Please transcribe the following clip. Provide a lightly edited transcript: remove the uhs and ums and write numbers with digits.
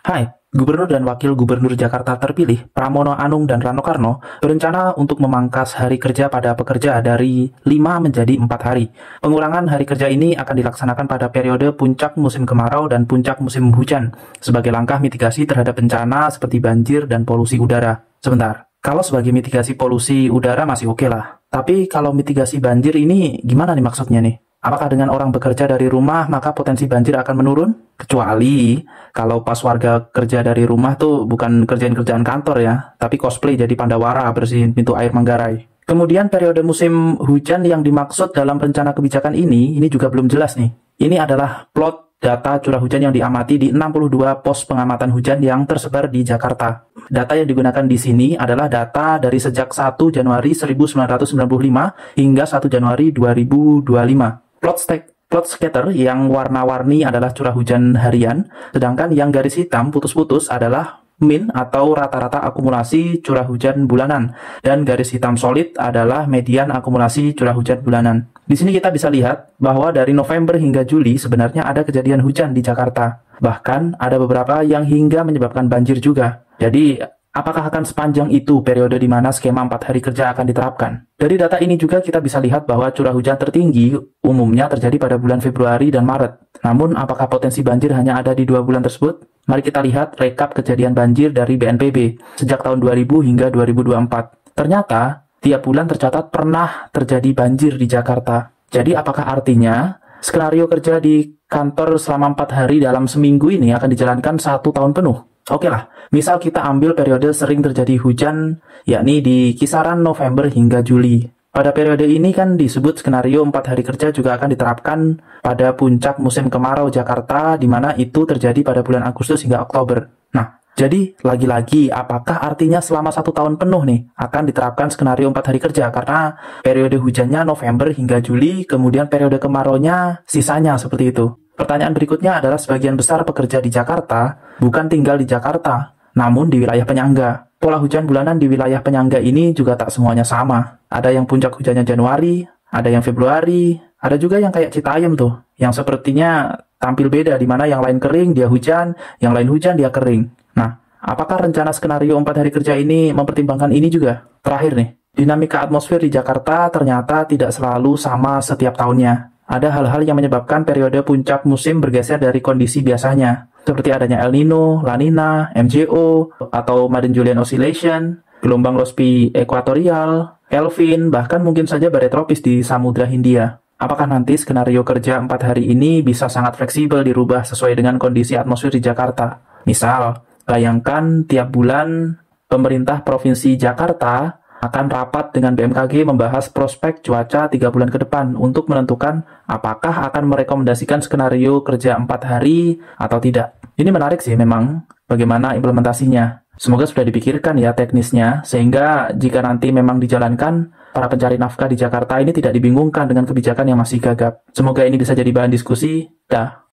Hai, Gubernur dan Wakil Gubernur Jakarta terpilih, Pramono Anung dan Rano Karno, berencana untuk memangkas hari kerja pada pekerja dari 5 menjadi 4 hari. Pengurangan hari kerja ini akan dilaksanakan pada periode puncak musim kemarau dan puncak musim hujan, sebagai langkah mitigasi terhadap bencana seperti banjir dan polusi udara. Sebentar, kalau sebagai mitigasi polusi udara masih oke lah. Tapi kalau mitigasi banjir ini gimana nih maksudnya nih? Apakah dengan orang bekerja dari rumah maka potensi banjir akan menurun? Kecuali kalau pas warga kerja dari rumah tuh bukan kerjaan-kerjaan kantor ya, tapi cosplay jadi Pandawara bersihin pintu air Manggarai. Kemudian periode musim hujan yang dimaksud dalam rencana kebijakan ini juga belum jelas nih. Ini adalah plot data curah hujan yang diamati di 62 pos pengamatan hujan yang tersebar di Jakarta. Data yang digunakan di sini adalah data dari sejak 1 Januari 1995 hingga 1 Januari 2025. Plot scatter yang warna-warni adalah curah hujan harian, sedangkan yang garis hitam putus-putus adalah min atau rata-rata akumulasi curah hujan bulanan, dan garis hitam solid adalah median akumulasi curah hujan bulanan. Di sini kita bisa lihat bahwa dari November hingga Juli sebenarnya ada kejadian hujan di Jakarta. Bahkan ada beberapa yang hingga menyebabkan banjir juga. Jadi, apakah akan sepanjang itu periode di mana skema 4 hari kerja akan diterapkan? Dari data ini juga kita bisa lihat bahwa curah hujan tertinggi umumnya terjadi pada bulan Februari dan Maret. Namun, apakah potensi banjir hanya ada di 2 bulan tersebut? Mari kita lihat rekap kejadian banjir dari BNPB sejak tahun 2000 hingga 2024. Ternyata, tiap bulan tercatat pernah terjadi banjir di Jakarta. Jadi, apakah artinya skenario kerja di kantor selama 4 hari dalam seminggu ini akan dijalankan 1 tahun penuh? Oke lah, misal kita ambil periode sering terjadi hujan, yakni di kisaran November hingga Juli. Pada periode ini kan disebut skenario 4 hari kerja juga akan diterapkan pada puncak musim kemarau Jakarta, di mana itu terjadi pada bulan Agustus hingga Oktober. Nah, jadi lagi-lagi apakah artinya selama 1 tahun penuh nih akan diterapkan skenario 4 hari kerja? Karena periode hujannya November hingga Juli, kemudian periode kemaraunya sisanya seperti itu. Pertanyaan berikutnya adalah sebagian besar pekerja di Jakarta bukan tinggal di Jakarta, namun di wilayah penyangga. Pola hujan bulanan di wilayah penyangga ini juga tak semuanya sama. Ada yang puncak hujannya Januari, ada yang Februari, ada juga yang kayak Citayam tuh, yang sepertinya tampil beda di mana yang lain kering, dia hujan, yang lain hujan, dia kering. Nah, apakah rencana skenario 4 hari kerja ini mempertimbangkan ini juga? Terakhir nih, dinamika atmosfer di Jakarta ternyata tidak selalu sama setiap tahunnya. Ada hal-hal yang menyebabkan periode puncak musim bergeser dari kondisi biasanya, seperti adanya El Nino, La Nina, MJO, atau Madden-Julian Oscillation, gelombang Rossby ekuatorial, Kelvin, bahkan mungkin saja badai tropis di Samudra Hindia. Apakah nanti skenario kerja 4 hari ini bisa sangat fleksibel dirubah sesuai dengan kondisi atmosfer di Jakarta? Misal, bayangkan tiap bulan pemerintah Provinsi Jakarta akan rapat dengan BMKG membahas prospek cuaca 3 bulan ke depan untuk menentukan apakah akan merekomendasikan skenario kerja 4 hari atau tidak. Ini menarik sih memang bagaimana implementasinya. Semoga sudah dipikirkan ya teknisnya, sehingga jika nanti memang dijalankan, para pencari nafkah di Jakarta ini tidak dibingungkan dengan kebijakan yang masih gagap. Semoga ini bisa jadi bahan diskusi. Dah.